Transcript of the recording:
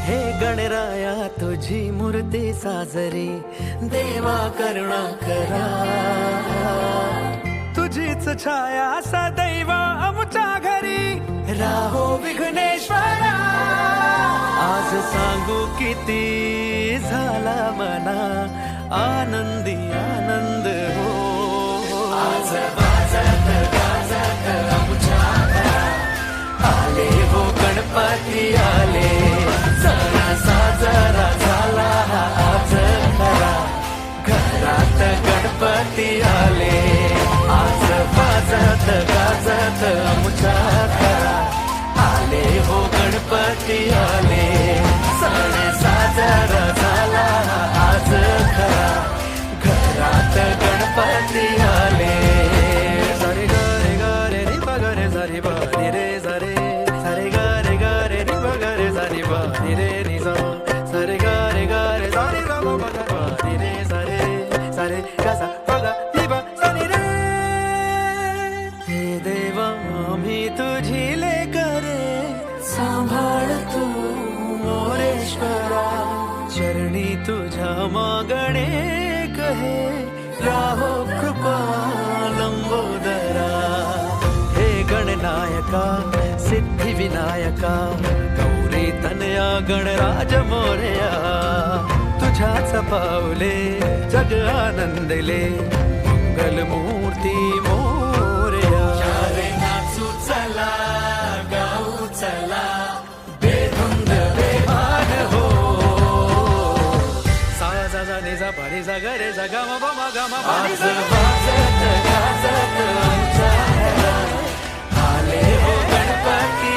हे गणराया तुझी मूर्ती साजरी, देवा करुणा करा. तुझीच छाया सदैव आमच्या घरी, राहो विघ्नेश्वरा. आज सांगू किती झाला मना, आनंदी आनंद हो. आज वाजत गाजत आमच्या घरात, आले हो गणपती आले. सणा साजरा झाला हा आज खरा, घरात गणपती आले. आज वाजत गाजत आमच्या घरात, आले हो गणपती आले. सण साजरा झाला हा आज खरा, घरात गणपती आले. सारे ग रे ग रे रि प ग रे सा रि प रि रे सा रे. सारे ग रे ग रे रि प ग रे सा रि प रि रे नि सा. सारे ग रे ग रे सा रि ग म प ग प रि रे सा रे. सारे ग सा प ग रि प सा रि रे. हे देवा आम्ही तुझी लेकरे, सांभाळ तू मोरेश्वरा. चरणी तुझ्या मागणे कहे, राहो कृपा लंबोदरा. हे गणनायका सिद्धी विनायका, गौरी तनया गणराज मोरया. तुझ्याच पावले जग आनंदले, मंगल मूर्ती मोरया. रे नाचू चला गाऊ चला, बेधुंद बेभान हो. सा जा जा नि जा पा रि जा ग रे जा ग म प म ग म प नि जा. वाजत गाजत आमच्या घरात, आले हो गणपती